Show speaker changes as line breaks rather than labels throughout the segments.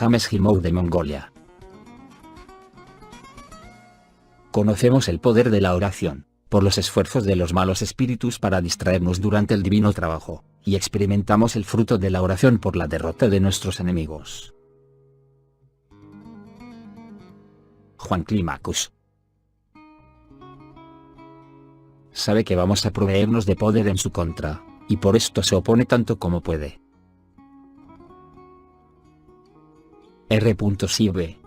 James Gilmour de Mongolia. Conocemos el poder de la oración, por los esfuerzos de los malos espíritus para distraernos durante el divino trabajo, y experimentamos el fruto de la oración por la derrota de nuestros enemigos. Juan Climacus sabe que vamos a proveernos de poder en su contra, y por esto se opone tanto como puede. R. Sive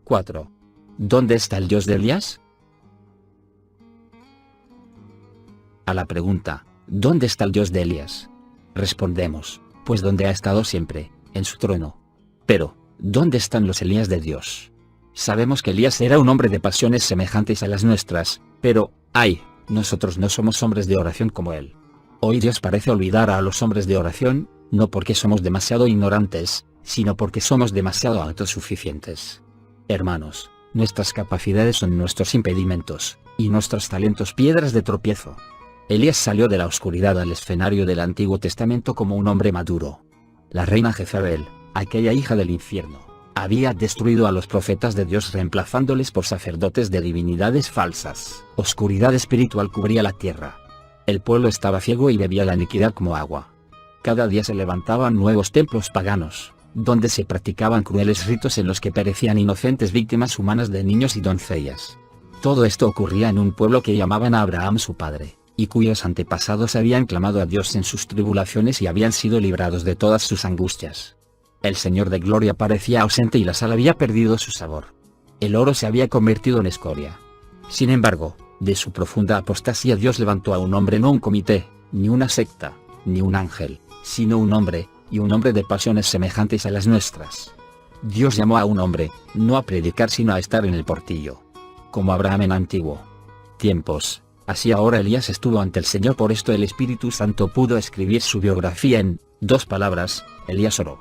4. ¿Dónde está el Dios de Elías? A la pregunta, ¿dónde está el Dios de Elías?, respondemos, pues donde ha estado siempre, en su trono. Pero, ¿dónde están los Elías de Dios? Sabemos que Elías era un hombre de pasiones semejantes a las nuestras, pero, ¡ay!, nosotros no somos hombres de oración como él. Hoy Dios parece olvidar a los hombres de oración, no porque somos demasiado ignorantes, sino porque somos demasiado autosuficientes. Hermanos, nuestras capacidades son nuestros impedimentos, y nuestros talentos piedras de tropiezo. Elías salió de la oscuridad al escenario del Antiguo Testamento como un hombre maduro. La reina Jezabel, aquella hija del infierno, había destruido a los profetas de Dios reemplazándoles por sacerdotes de divinidades falsas. Oscuridad espiritual cubría la tierra. El pueblo estaba ciego y bebía la iniquidad como agua. Cada día se levantaban nuevos templos paganos, donde se practicaban crueles ritos en los que perecían inocentes víctimas humanas de niños y doncellas. Todo esto ocurría en un pueblo que llamaban a Abraham su padre, y cuyos antepasados habían clamado a Dios en sus tribulaciones y habían sido librados de todas sus angustias. El Señor de Gloria parecía ausente y la sal había perdido su sabor. El oro se había convertido en escoria. Sin embargo, de su profunda apostasía Dios levantó a un hombre, no un comité, ni una secta, ni un ángel, sino un hombre, y un hombre de pasiones semejantes a las nuestras. Dios llamó a un hombre, no a predicar sino a estar en el portillo. Como Abraham en antiguo tiempos, así ahora Elías estuvo ante el Señor. Por esto el Espíritu Santo pudo escribir su biografía en 2 palabras, Elías oró.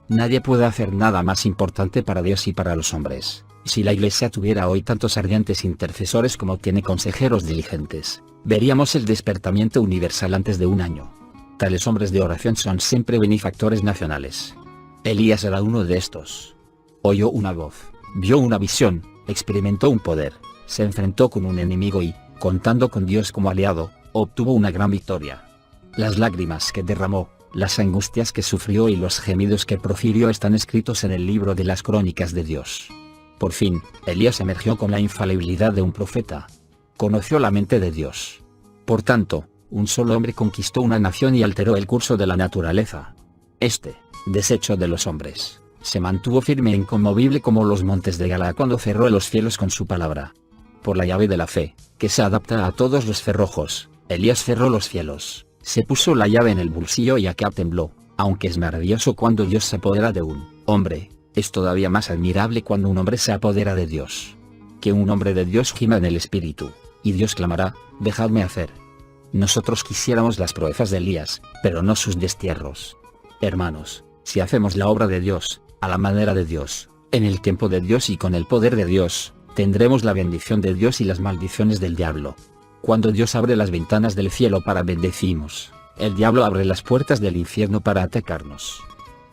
Nadie puede hacer nada más importante para Dios y para los hombres. Si la Iglesia tuviera hoy tantos ardientes intercesores como tiene consejeros diligentes, veríamos el despertamiento universal antes de un año. Tales hombres de oración son siempre benefactores nacionales. Elías era uno de estos. Oyó una voz, vio una visión, experimentó un poder, se enfrentó con un enemigo y, contando con Dios como aliado, obtuvo una gran victoria. Las lágrimas que derramó, las angustias que sufrió y los gemidos que profirió están escritos en el libro de las crónicas de Dios. Por fin, Elías emergió con la infalibilidad de un profeta. Conoció la mente de Dios. Por tanto, un solo hombre conquistó una nación y alteró el curso de la naturaleza. Este, deshecho de los hombres, se mantuvo firme e inconmovible como los montes de Galaad cuando cerró los cielos con su palabra. Por la llave de la fe, que se adapta a todos los cerrojos, Elías cerró los cielos. Se puso la llave en el bolsillo y Acab tembló. Aunque es maravilloso cuando Dios se apodera de un hombre, es todavía más admirable cuando un hombre se apodera de Dios. Que un hombre de Dios gima en el espíritu, y Dios clamará, dejadme hacer. Nosotros quisiéramos las proezas de Elías, pero no sus destierros. Hermanos, si hacemos la obra de Dios, a la manera de Dios, en el tiempo de Dios y con el poder de Dios, tendremos la bendición de Dios y las maldiciones del diablo. Cuando Dios abre las ventanas del cielo para bendecirnos, el diablo abre las puertas del infierno para atacarnos.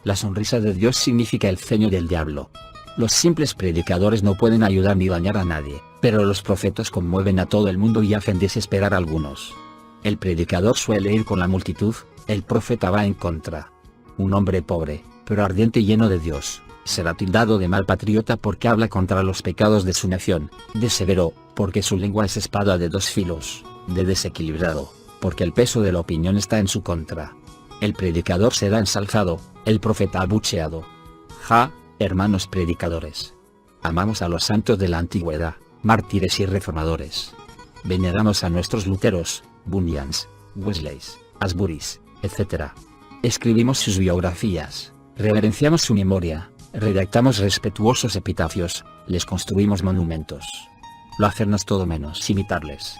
La sonrisa de Dios significa el ceño del diablo. Los simples predicadores no pueden ayudar ni dañar a nadie, pero los profetas conmueven a todo el mundo y hacen desesperar a algunos. El predicador suele ir con la multitud, el profeta va en contra. Un hombre pobre, pero ardiente y lleno de Dios, será tildado de mal patriota porque habla contra los pecados de su nación, de severo, porque su lengua es espada de 2 filos, de desequilibrado, porque el peso de la opinión está en su contra. El predicador será ensalzado, el profeta abucheado. Ja, hermanos predicadores. Amamos a los santos de la antigüedad, mártires y reformadores. Veneramos a nuestros Luteros, Bunyans, Wesleys, Asburys, etc. Escribimos sus biografías, reverenciamos su memoria, redactamos respetuosos epitafios, les construimos monumentos. Lo hacernos todo menos imitarles.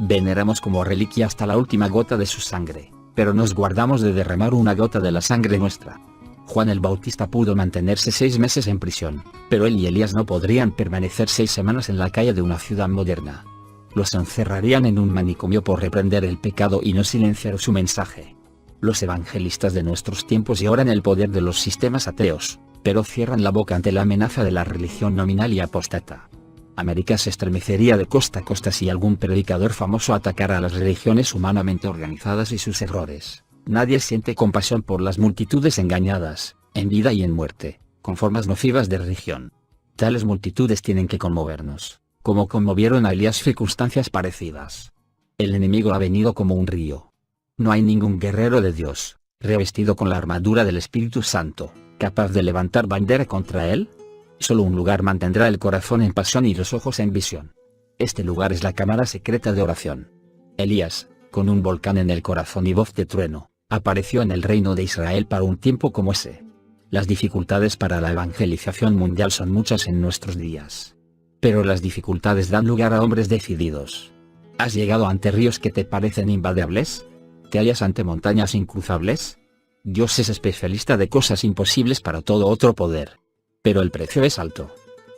Veneramos como reliquia hasta la última gota de su sangre, pero nos guardamos de derramar una gota de la sangre nuestra. Juan el Bautista pudo mantenerse 6 meses en prisión, pero él y Elías no podrían permanecer 6 semanas en la calle de una ciudad moderna. Los encerrarían en un manicomio por reprender el pecado y no silenciar su mensaje. Los evangelistas de nuestros tiempos lloran el poder de los sistemas ateos, pero cierran la boca ante la amenaza de la religión nominal y apóstata. América se estremecería de costa a costa si algún predicador famoso atacara a las religiones humanamente organizadas y sus errores. Nadie siente compasión por las multitudes engañadas, en vida y en muerte, con formas nocivas de religión. Tales multitudes tienen que conmovernos, como conmovieron a Elías circunstancias parecidas. El enemigo ha venido como un río. No hay ningún guerrero de Dios, revestido con la armadura del Espíritu Santo, capaz de levantar bandera contra él. Solo un lugar mantendrá el corazón en pasión y los ojos en visión. Este lugar es la cámara secreta de oración. Elías, con un volcán en el corazón y voz de trueno, apareció en el reino de Israel para un tiempo como ese. Las dificultades para la evangelización mundial son muchas en nuestros días. Pero las dificultades dan lugar a hombres decididos. ¿Has llegado ante ríos que te parecen invadeables? ¿Te hallas ante montañas incruzables? Dios es especialista de cosas imposibles para todo otro poder. Pero el precio es alto.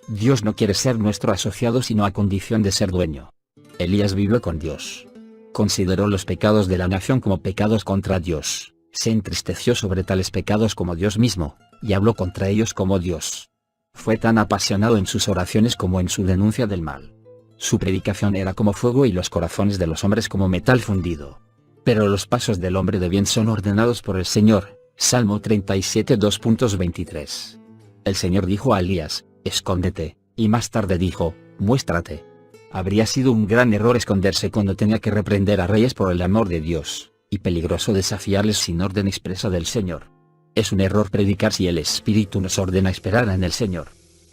Dios no quiere ser nuestro asociado sino a condición de ser dueño. Elías vivió con Dios. Consideró los pecados de la nación como pecados contra Dios, se entristeció sobre tales pecados como Dios mismo, y habló contra ellos como Dios. Fue tan apasionado en sus oraciones como en su denuncia del mal. Su predicación era como fuego y los corazones de los hombres como metal fundido. Pero los pasos del hombre de bien son ordenados por el Señor. Salmo 37 2.23. El Señor dijo a Elías, escóndete, y más tarde dijo, muéstrate. Habría sido un gran error esconderse cuando tenía que reprender a reyes por el amor de Dios, y peligroso desafiarles sin orden expresa del Señor. Es un error predicar si el Espíritu nos ordena esperar en el Señor.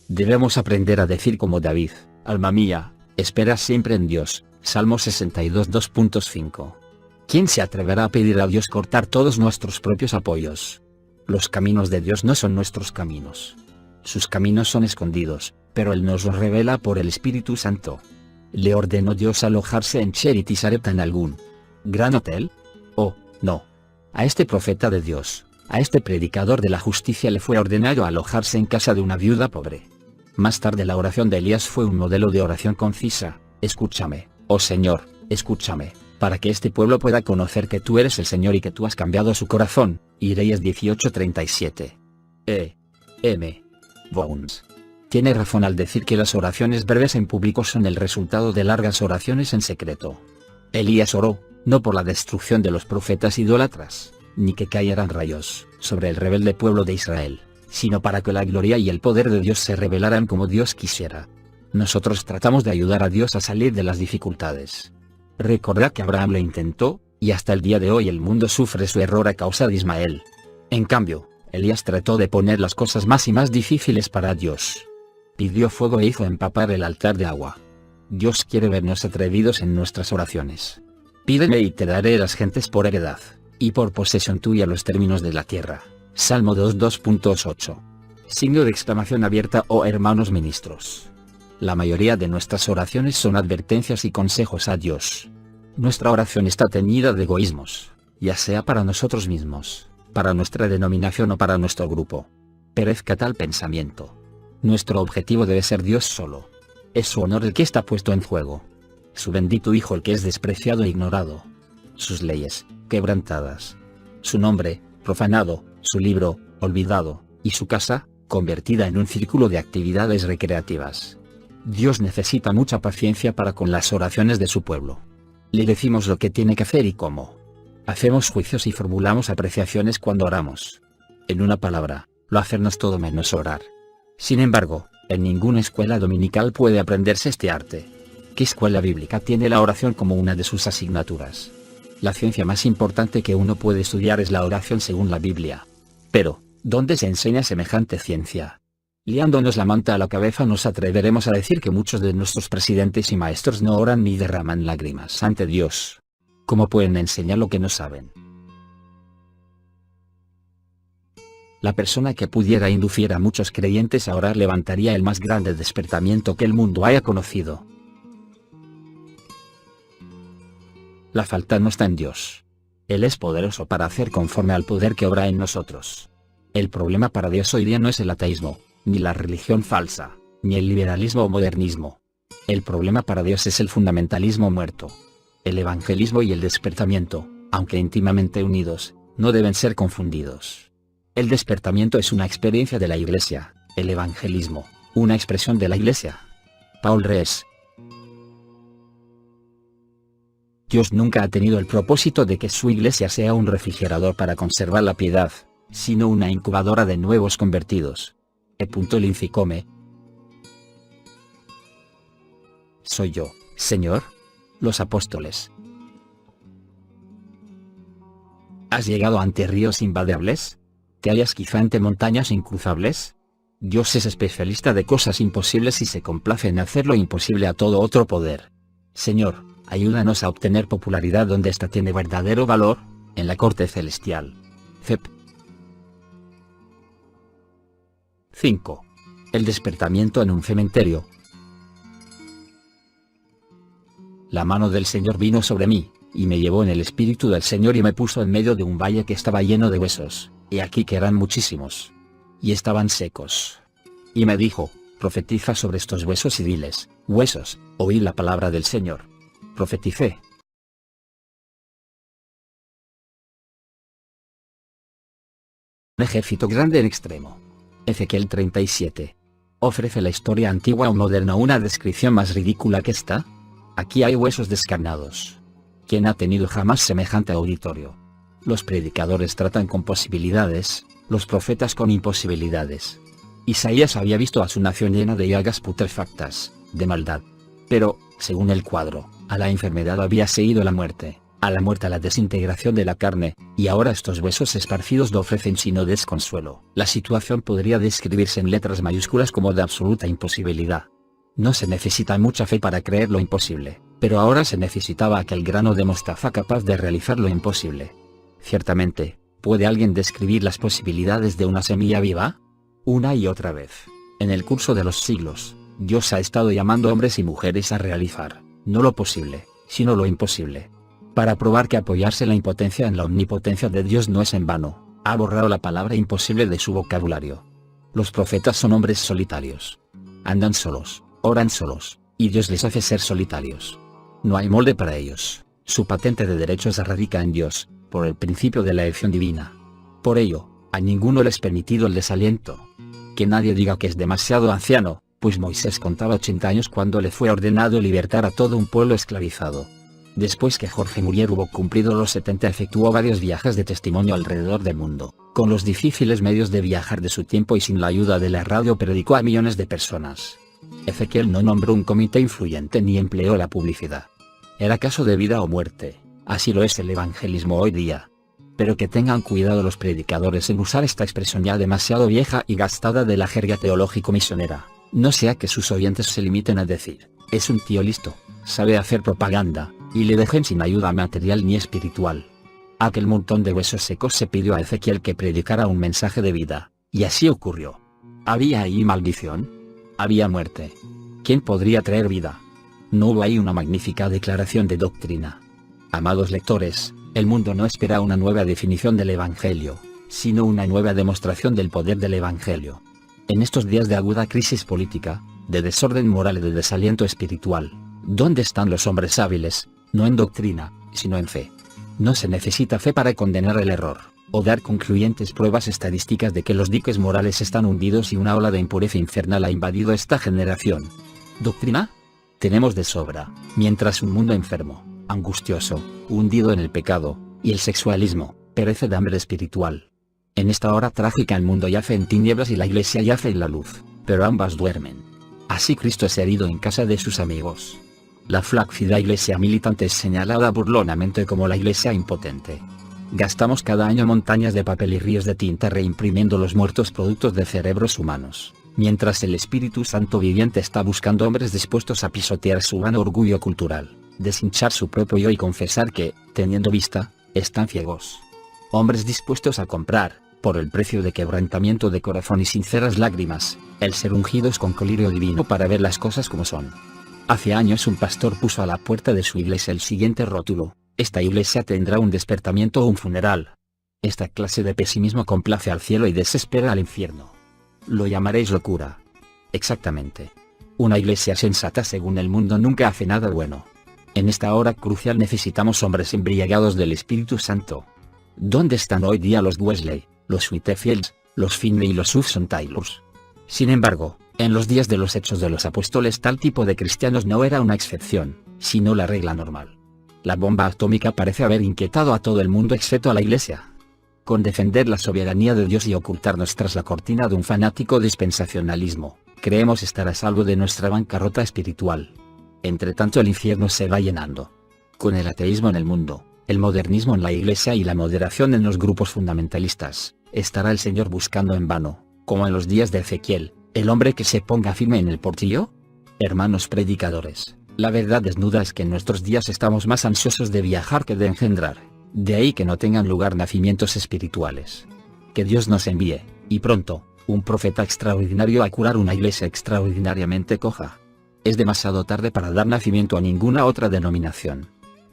Debemos aprender a decir como David, alma mía, espera siempre en Dios. Salmo 62 2.5. ¿Quién se atreverá a pedir a Dios cortar todos nuestros propios apoyos? Los caminos de Dios no son nuestros caminos. Sus caminos son escondidos, pero Él nos los revela por el Espíritu Santo. ¿Le ordenó Dios alojarse en Charity Sarepta en algún gran hotel? Oh, no. A este profeta de Dios, a este predicador de la justicia le fue ordenado alojarse en casa de una viuda pobre. Más tarde la oración de Elías fue un modelo de oración concisa. Escúchame, oh Señor, escúchame, para que este pueblo pueda conocer que tú eres el Señor y que tú has cambiado su corazón. Isaías 18:37. M. Bones. Tiene razón al decir que las oraciones breves en público son el resultado de largas oraciones en secreto. Elías oró, no por la destrucción de los profetas idólatras, ni que cayeran rayos sobre el rebelde pueblo de Israel, sino para que la gloria y el poder de Dios se revelaran como Dios quisiera. Nosotros tratamos de ayudar a Dios a salir de las dificultades. Recordad que Abraham lo intentó, y hasta el día de hoy el mundo sufre su error a causa de Ismael. En cambio, Elías trató de poner las cosas más y más difíciles para Dios. Pidió fuego e hizo empapar el altar de agua. Dios quiere vernos atrevidos en nuestras oraciones. Pídeme y te daré las gentes por heredad, y por posesión tuya los términos de la tierra. Salmo 2.8. Signo de exclamación abierta, oh hermanos ministros. La mayoría de nuestras oraciones son advertencias y consejos a Dios. Nuestra oración está teñida de egoísmos, ya sea para nosotros mismos, para nuestra denominación o para nuestro grupo. Perezca tal pensamiento. Nuestro objetivo debe ser Dios solo. Es su honor el que está puesto en juego. Su bendito Hijo el que es despreciado e ignorado. Sus leyes, quebrantadas. Su nombre, profanado, su libro, olvidado, y su casa, convertida en un círculo de actividades recreativas. Dios necesita mucha paciencia para con las oraciones de su pueblo. Le decimos lo que tiene que hacer y cómo. Hacemos juicios y formulamos apreciaciones cuando oramos. En una palabra, lo hacernos todo menos orar. Sin embargo, en ninguna escuela dominical puede aprenderse este arte. ¿Qué escuela bíblica tiene la oración como una de sus asignaturas? La ciencia más importante que uno puede estudiar es la oración según la Biblia. Pero, ¿dónde se enseña semejante ciencia? Liándonos la manta a la cabeza nos atreveremos a decir que muchos de nuestros presidentes y maestros no oran ni derraman lágrimas ante Dios. ¿Cómo pueden enseñar lo que no saben? La persona que pudiera inducir a muchos creyentes a orar levantaría el más grande despertamiento que el mundo haya conocido. La falta no está en Dios. Él es poderoso para hacer conforme al poder que obra en nosotros. El problema para Dios hoy día no es el ateísmo, ni la religión falsa, ni el liberalismo o modernismo. El problema para Dios es el fundamentalismo muerto. El evangelismo y el despertamiento, aunque íntimamente unidos, no deben ser confundidos. El despertamiento es una experiencia de la Iglesia, el evangelismo, una expresión de la Iglesia. Paul Rees. Dios nunca ha tenido el propósito de que su Iglesia sea un refrigerador para conservar la piedad, sino una incubadora de nuevos convertidos. E. Lincicome. ¿Soy yo, Señor? Los apóstoles. ¿Has llegado ante ríos invadeables? ¿Te hallas quizá ante montañas incruzables? Dios es especialista de cosas imposibles y se complace en hacer lo imposible a todo otro poder. Señor, ayúdanos a obtener popularidad donde ésta tiene verdadero valor, en la corte celestial. Cep. 5. El despertamiento en un cementerio. La mano del Señor vino sobre mí, y me llevó en el espíritu del Señor y me puso en medio de un valle que estaba lleno de huesos, y aquí que eran muchísimos. Y estaban secos. Y me dijo, profetiza sobre estos huesos y diles, huesos, oíd la palabra del Señor. Profeticé. Un ejército grande en extremo. Ezequiel 37. ¿Ofrece la historia antigua o moderna una descripción más ridícula que esta? Aquí hay huesos descarnados. ¿Quién ha tenido jamás semejante auditorio? Los predicadores tratan con posibilidades, los profetas con imposibilidades. Isaías había visto a su nación llena de llagas putrefactas, de maldad. Pero, según el cuadro, a la enfermedad había seguido la muerte, a la muerte la desintegración de la carne, y ahora estos huesos esparcidos no ofrecen sino desconsuelo. La situación podría describirse en letras mayúsculas como de absoluta imposibilidad. No se necesita mucha fe para creer lo imposible, pero ahora se necesitaba aquel grano de mostaza capaz de realizar lo imposible. Ciertamente, ¿puede alguien describir las posibilidades de una semilla viva? Una y otra vez, en el curso de los siglos, Dios ha estado llamando a hombres y mujeres a realizar, no lo posible, sino lo imposible. Para probar que apoyarse la impotencia en la omnipotencia de Dios no es en vano, ha borrado la palabra imposible de su vocabulario. Los profetas son hombres solitarios. Andan solos, oran solos, y Dios les hace ser solitarios. No hay molde para ellos, su patente de derechos radica en Dios, por el principio de la elección divina. Por ello, a ninguno les permitido el desaliento. Que nadie diga que es demasiado anciano, pues Moisés contaba 80 años cuando le fue ordenado libertar a todo un pueblo esclavizado. Después que Jorge Murier hubo cumplido los 70 efectuó varios viajes de testimonio alrededor del mundo, con los difíciles medios de viajar de su tiempo y sin la ayuda de la radio predicó a millones de personas. Ezequiel no nombró un comité influyente ni empleó la publicidad. Era caso de vida o muerte, así lo es el evangelismo hoy día. Pero que tengan cuidado los predicadores en usar esta expresión ya demasiado vieja y gastada de la jerga teológico-misionera, no sea que sus oyentes se limiten a decir, es un tío listo, sabe hacer propaganda, y le dejen sin ayuda material ni espiritual. Aquel montón de huesos secos se pidió a Ezequiel que predicara un mensaje de vida, y así ocurrió. ¿Había ahí maldición? Había muerte. ¿Quién podría traer vida? No hubo ahí una magnífica declaración de doctrina. Amados lectores, el mundo no espera una nueva definición del Evangelio, sino una nueva demostración del poder del Evangelio. En estos días de aguda crisis política, de desorden moral y de desaliento espiritual, ¿dónde están los hombres hábiles, no en doctrina, sino en fe? No se necesita fe para condenar el error, o dar concluyentes pruebas estadísticas de que los diques morales están hundidos y una ola de impureza infernal ha invadido esta generación. ¿Doctrina? Tenemos de sobra, mientras un mundo enfermo, angustioso, hundido en el pecado, y el sexualismo, perece de hambre espiritual. En esta hora trágica el mundo yace en tinieblas y la iglesia yace en la luz, pero ambas duermen. Así Cristo es herido en casa de sus amigos. La flácida iglesia militante es señalada burlonamente como la iglesia impotente. Gastamos cada año montañas de papel y ríos de tinta reimprimiendo los muertos productos de cerebros humanos, mientras el Espíritu Santo viviente está buscando hombres dispuestos a pisotear su vano orgullo cultural, deshinchar su propio yo y confesar que, teniendo vista, están ciegos. Hombres dispuestos a comprar, por el precio de quebrantamiento de corazón y sinceras lágrimas, el ser ungidos con colirio divino para ver las cosas como son. Hace años un pastor puso a la puerta de su iglesia el siguiente rótulo: esta iglesia tendrá un despertamiento o un funeral. Esta clase de pesimismo complace al cielo y desespera al infierno. Lo llamaréis locura. Exactamente. Una iglesia sensata según el mundo nunca hace nada bueno. En esta hora crucial necesitamos hombres embriagados del Espíritu Santo. ¿Dónde están hoy día los Wesley, los Whitefields, los Finney y los Hudson Taylors? Sin embargo, en los días de los Hechos de los Apóstoles tal tipo de cristianos no era una excepción, sino la regla normal. La bomba atómica parece haber inquietado a todo el mundo excepto a la Iglesia. Con defender la soberanía de Dios y ocultarnos tras la cortina de un fanático dispensacionalismo, creemos estar a salvo de nuestra bancarrota espiritual. Entre tanto el infierno se va llenando. Con el ateísmo en el mundo, el modernismo en la Iglesia y la moderación en los grupos fundamentalistas, estará el Señor buscando en vano, como en los días de Ezequiel, el hombre que se ponga firme en el portillo. Hermanos predicadores, la verdad desnuda es que en nuestros días estamos más ansiosos de viajar que de engendrar, de ahí que no tengan lugar nacimientos espirituales. Que Dios nos envíe, y pronto, un profeta extraordinario a curar una iglesia extraordinariamente coja. Es demasiado tarde para dar nacimiento a ninguna otra denominación.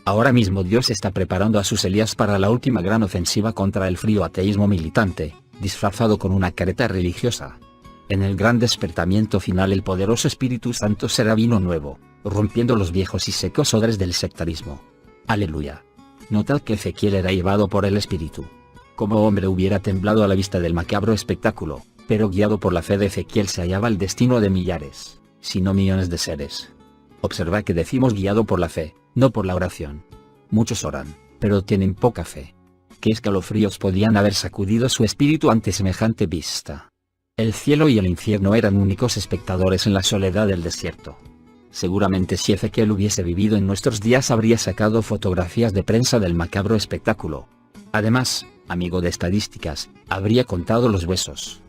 Ahora mismo Dios está preparando a sus Elías para la última gran ofensiva contra el frío ateísmo militante, disfrazado con una careta religiosa. En el gran despertamiento final el poderoso Espíritu Santo será vino nuevo, rompiendo los viejos y secos odres del sectarismo. Aleluya. Notad que Ezequiel era llevado por el Espíritu. Como hombre hubiera temblado a la vista del macabro espectáculo, pero guiado por la fe de Ezequiel se hallaba el destino de millares, si no millones de seres. Observa que decimos guiado por la fe, no por la oración. Muchos oran, pero tienen poca fe. ¿Qué escalofríos podían haber sacudido su espíritu ante semejante vista? El cielo y el infierno eran únicos espectadores en la soledad del desierto. Seguramente si Ezequiel hubiese vivido en nuestros días habría sacado fotografías de prensa del macabro espectáculo. Además, amigo de estadísticas, habría contado los huesos.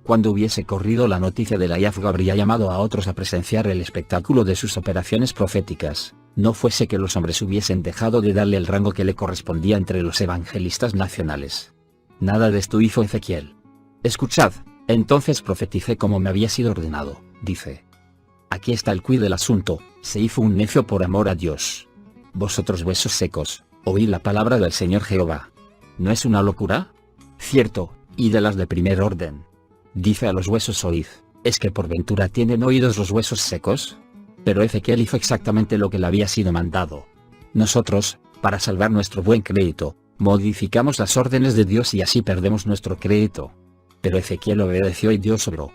Cuando hubiese corrido la noticia del hallazgo habría llamado a otros a presenciar el espectáculo de sus operaciones proféticas, no fuese que los hombres hubiesen dejado de darle el rango que le correspondía entre los evangelistas nacionales. Nada de esto hizo Ezequiel. Escuchad, entonces profeticé como me había sido ordenado, dice. Aquí está el quid del asunto, se hizo un necio por amor a Dios. Vosotros huesos secos, oíd la palabra del Señor Jehová. ¿No es una locura? Cierto, y de las de primer orden. Dice a los huesos oíd, ¿es que por ventura tienen oídos los huesos secos? Pero Ezequiel hizo exactamente lo que le había sido mandado. Nosotros, para salvar nuestro buen crédito, modificamos las órdenes de Dios y así perdemos nuestro crédito. Pero Ezequiel obedeció y Dios obró.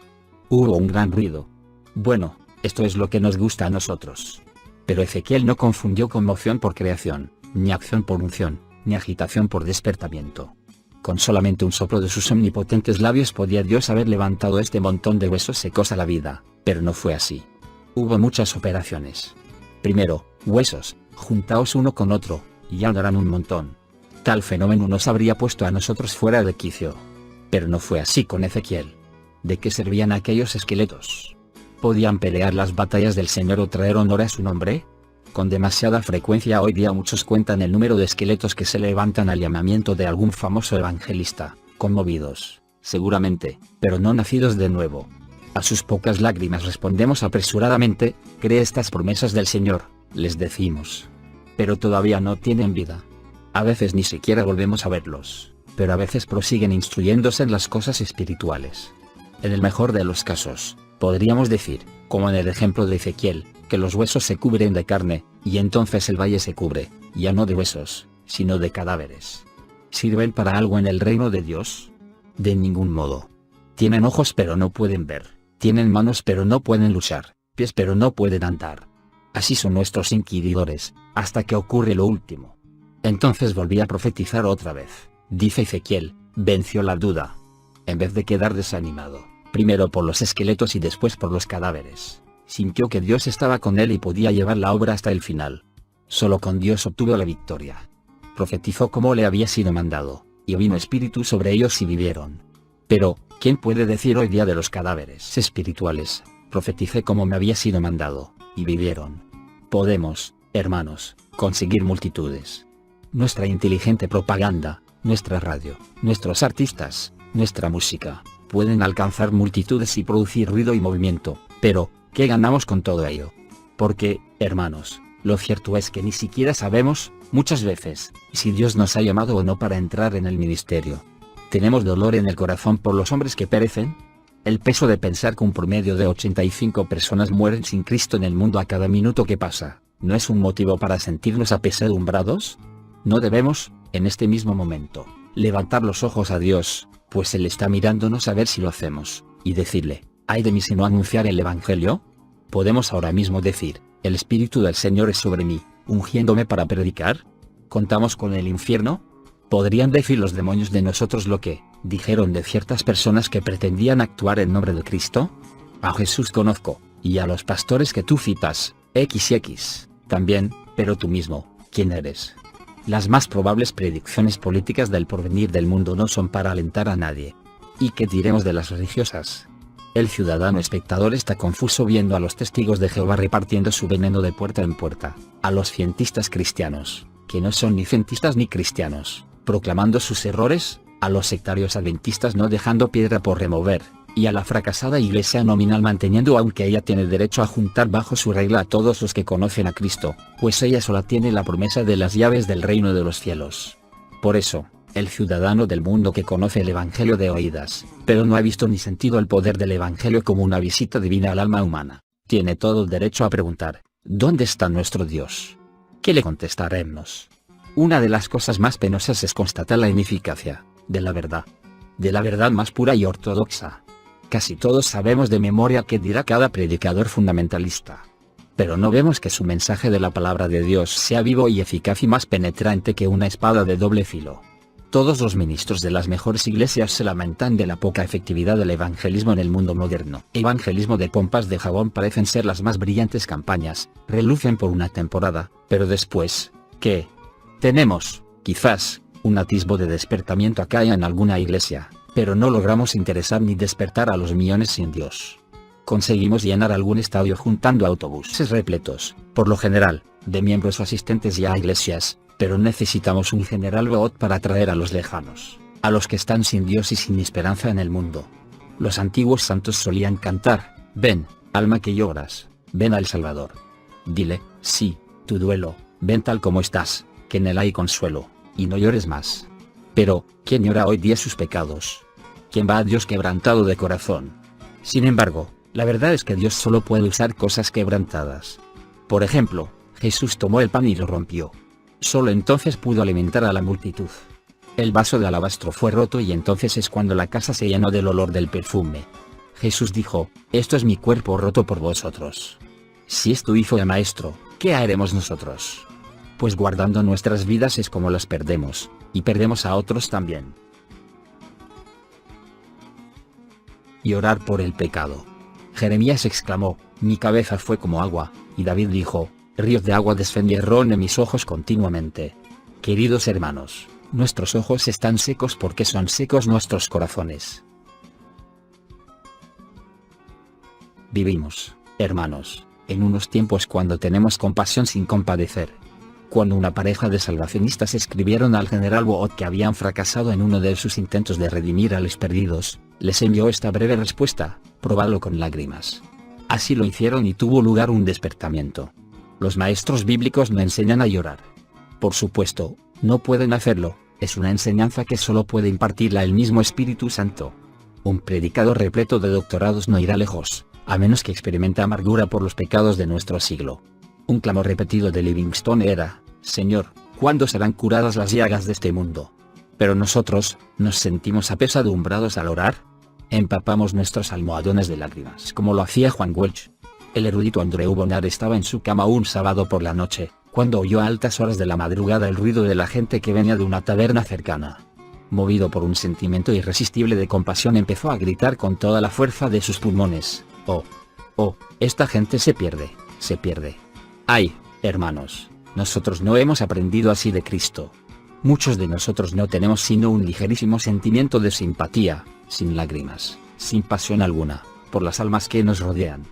Hubo un gran ruido. Bueno, esto es lo que nos gusta a nosotros. Pero Ezequiel no confundió conmoción por creación, ni acción por unción, ni agitación por despertamiento. Con solamente un soplo de sus omnipotentes labios podía Dios haber levantado este montón de huesos secos a la vida, pero no fue así. Hubo muchas operaciones. Primero, huesos, juntaos uno con otro, y andarán un montón. Tal fenómeno nos habría puesto a nosotros fuera de quicio. Pero no fue así con Ezequiel. ¿De qué servían aquellos esqueletos? ¿Podían pelear las batallas del Señor o traer honor a su nombre? Con demasiada frecuencia hoy día muchos cuentan el número de esqueletos que se levantan al llamamiento de algún famoso evangelista, conmovidos, seguramente, pero no nacidos de nuevo. A sus pocas lágrimas respondemos apresuradamente, cree estas promesas del Señor, les decimos. Pero todavía no tienen vida. A veces ni siquiera volvemos a verlos, pero a veces prosiguen instruyéndose en las cosas espirituales. En el mejor de los casos, podríamos decir, como en el ejemplo de Ezequiel, que los huesos se cubren de carne, y entonces el valle se cubre, ya no de huesos, sino de cadáveres. ¿Sirven para algo en el reino de Dios? De ningún modo. Tienen ojos pero no pueden ver, tienen manos pero no pueden luchar, pies pero no pueden andar. Así son nuestros inquiridores, hasta que ocurre lo último. Entonces volví a profetizar otra vez, dice Ezequiel, venció la duda. En vez de quedar desanimado, primero por los esqueletos y después por los cadáveres, sintió que Dios estaba con él y podía llevar la obra hasta el final. Solo con Dios obtuvo la victoria. Profetizó como le había sido mandado, y vino espíritu sobre ellos y vivieron. Pero, ¿quién puede decir hoy día de los cadáveres espirituales? Profeticé como me había sido mandado, y vivieron. Podemos, hermanos, conseguir multitudes. Nuestra inteligente propaganda, nuestra radio, nuestros artistas, nuestra música, pueden alcanzar multitudes y producir ruido y movimiento, pero, ¿qué ganamos con todo ello? Porque, hermanos, lo cierto es que ni siquiera sabemos, muchas veces, si Dios nos ha llamado o no para entrar en el ministerio. ¿Tenemos dolor en el corazón por los hombres que perecen? El peso de pensar que un promedio de 85 personas mueren sin Cristo en el mundo a cada minuto que pasa, ¿no es un motivo para sentirnos apesadumbrados? No debemos, en este mismo momento, levantar los ojos a Dios, pues Él está mirándonos a ver si lo hacemos, y decirle, ¿ay de mí si no anunciar el Evangelio? ¿Podemos ahora mismo decir, el Espíritu del Señor es sobre mí, ungiéndome para predicar? ¿Contamos con el infierno? ¿Podrían decir los demonios de nosotros lo que dijeron de ciertas personas que pretendían actuar en nombre de Cristo? A Jesús conozco, y a los pastores que tú citas, XX, también, pero tú mismo, ¿quién eres? Las más probables predicciones políticas del porvenir del mundo no son para alentar a nadie. ¿Y qué diremos de las religiosas? El ciudadano espectador está confuso viendo a los testigos de Jehová repartiendo su veneno de puerta en puerta, a los cientistas cristianos, que no son ni cientistas ni cristianos, proclamando sus errores, a los sectarios adventistas no dejando piedra por remover, y a la fracasada iglesia nominal manteniendo aunque ella tiene derecho a juntar bajo su regla a todos los que conocen a Cristo, pues ella sola tiene la promesa de las llaves del reino de los cielos. Por eso, el ciudadano del mundo que conoce el Evangelio de oídas, pero no ha visto ni sentido el poder del Evangelio como una visita divina al alma humana, tiene todo el derecho a preguntar, ¿dónde está nuestro Dios? ¿Qué le contestaremos? Una de las cosas más penosas es constatar la ineficacia de la verdad más pura y ortodoxa. Casi todos sabemos de memoria qué dirá cada predicador fundamentalista. Pero no vemos que su mensaje de la palabra de Dios sea vivo y eficaz y más penetrante que una espada de doble filo. Todos los ministros de las mejores iglesias se lamentan de la poca efectividad del evangelismo en el mundo moderno. Evangelismo de pompas de jabón parecen ser las más brillantes campañas, relucen por una temporada, pero después, ¿qué? Tenemos, quizás, un atisbo de despertamiento acá en alguna iglesia, pero no logramos interesar ni despertar a los millones sin Dios. Conseguimos llenar algún estadio juntando autobuses repletos, por lo general, de miembros o asistentes ya a iglesias, pero necesitamos un general robot para atraer a los lejanos, a los que están sin Dios y sin esperanza en el mundo. Los antiguos santos solían cantar, ven, alma que lloras, ven al Salvador. Dile, sí, tu duelo, ven tal como estás, que en él hay consuelo, y no llores más. Pero, ¿quién llora hoy día sus pecados? ¿Quién va a Dios quebrantado de corazón? Sin embargo, la verdad es que Dios solo puede usar cosas quebrantadas. Por ejemplo, Jesús tomó el pan y lo rompió. Solo entonces pudo alimentar a la multitud. El vaso de alabastro fue roto y entonces es cuando la casa se llenó del olor del perfume. Jesús dijo, esto es mi cuerpo roto por vosotros. Si esto hizo el Maestro, ¿qué haremos nosotros? Pues guardando nuestras vidas es como las perdemos, y perdemos a otros también. Y orar por el pecado. Jeremías exclamó, mi cabeza fue como agua, y David dijo, ríos de agua descendieron de mis ojos continuamente. Queridos hermanos, nuestros ojos están secos porque son secos nuestros corazones. Vivimos, hermanos, en unos tiempos cuando tenemos compasión sin compadecer. Cuando una pareja de salvacionistas escribieron al general Wood que habían fracasado en uno de sus intentos de redimir a los perdidos, les envió esta breve respuesta, probadlo con lágrimas. Así lo hicieron y tuvo lugar un despertamiento. Los maestros bíblicos no enseñan a llorar. Por supuesto, no pueden hacerlo, es una enseñanza que solo puede impartirla el mismo Espíritu Santo. Un predicador repleto de doctorados no irá lejos, a menos que experimente amargura por los pecados de nuestro siglo. Un clamor repetido de Livingstone era, Señor, ¿cuándo serán curadas las llagas de este mundo? Pero nosotros, ¿nos sentimos apesadumbrados al orar? Empapamos nuestros almohadones de lágrimas como lo hacía Juan Welch. El erudito Andrew Bonar estaba en su cama un sábado por la noche, cuando oyó a altas horas de la madrugada el ruido de la gente que venía de una taberna cercana. Movido por un sentimiento irresistible de compasión empezó a gritar con toda la fuerza de sus pulmones, oh, esta gente se pierde, se pierde. Ay, hermanos, nosotros no hemos aprendido así de Cristo. Muchos de nosotros no tenemos sino un ligerísimo sentimiento de simpatía, sin lágrimas, sin pasión alguna, por las almas que nos rodean.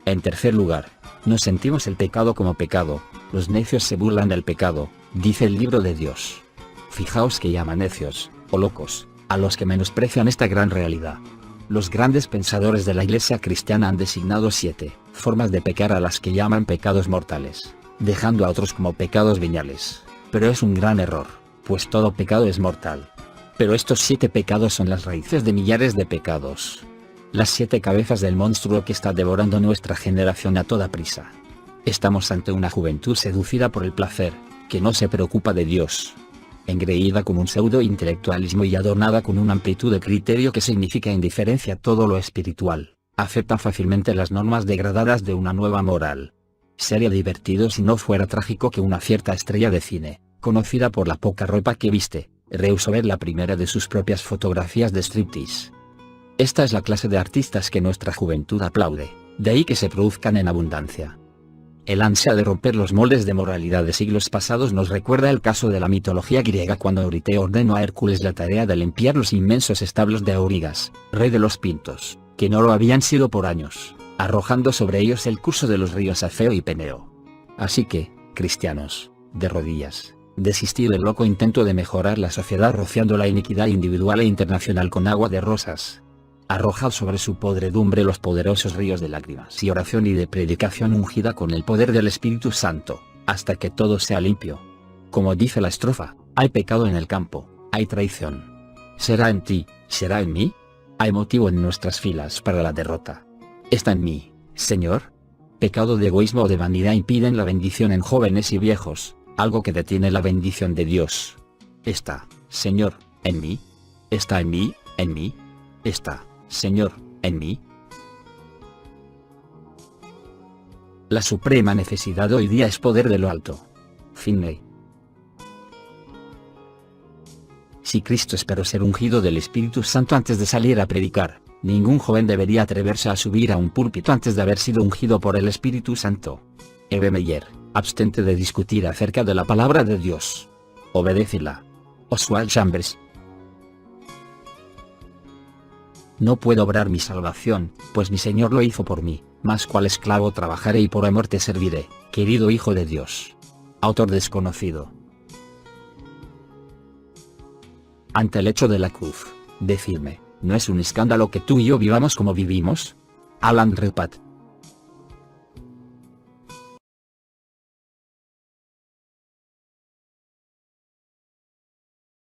En tercer lugar, no sentimos el pecado como pecado, los necios se burlan del pecado, dice el libro de Dios. Fijaos que llama necios, o locos, a los que menosprecian esta gran realidad. Los grandes pensadores de la Iglesia cristiana han designado 7 formas de pecar a las que llaman pecados mortales, dejando a otros como pecados veniales. Pero es un gran error, pues todo pecado es mortal. Pero estos 7 pecados son las raíces de millares de pecados. Las 7 cabezas del monstruo que está devorando nuestra generación a toda prisa. Estamos ante una juventud seducida por el placer, que no se preocupa de Dios. engreída con un pseudo-intelectualismo y adornada con una amplitud de criterio que significa indiferencia a todo lo espiritual, acepta fácilmente las normas degradadas de una nueva moral. Sería divertido si no fuera trágico que una cierta estrella de cine, conocida por la poca ropa que viste, rehusó ver la primera de sus propias fotografías de striptease. Esta es la clase de artistas que nuestra juventud aplaude, de ahí que se produzcan en abundancia. El ansia de romper los moldes de moralidad de siglos pasados nos recuerda el caso de la mitología griega cuando Eurité ordenó a Hércules la tarea de limpiar los inmensos establos de Aurigas, rey de los Pintos, que no lo habían sido por años, arrojando sobre ellos el curso de los ríos Afeo y Peneo. Así que, cristianos, de rodillas, desistid del loco intento de mejorar la sociedad rociando la iniquidad individual e internacional con agua de rosas. Arrojad sobre su podredumbre los poderosos ríos de lágrimas y oración y de predicación ungida con el poder del Espíritu Santo, hasta que todo sea limpio. Como dice la estrofa, hay pecado en el campo, hay traición. ¿Será en ti, será en mí? Hay motivo en nuestras filas para la derrota. ¿Está en mí, Señor? Pecado de egoísmo o de vanidad impiden la bendición en jóvenes y viejos, algo que detiene la bendición de Dios. ¿Está, Señor, en mí? ¿Está en mí, en mí? ¿Está, Señor, en mí? La suprema necesidad hoy día es poder de lo alto. Finney. Si Cristo esperó ser ungido del Espíritu Santo antes de salir a predicar, ningún joven debería atreverse a subir a un púlpito antes de haber sido ungido por el Espíritu Santo. Eve Meyer, abstente de discutir acerca de la palabra de Dios. Obedécela. Oswald Chambers. No puedo obrar mi salvación, pues mi Señor lo hizo por mí, mas cual esclavo trabajaré y por amor te serviré, querido Hijo de Dios. Autor desconocido. Ante el hecho de la cruz, decidme, ¿no es un escándalo que tú y yo vivamos como vivimos? Alan Repat.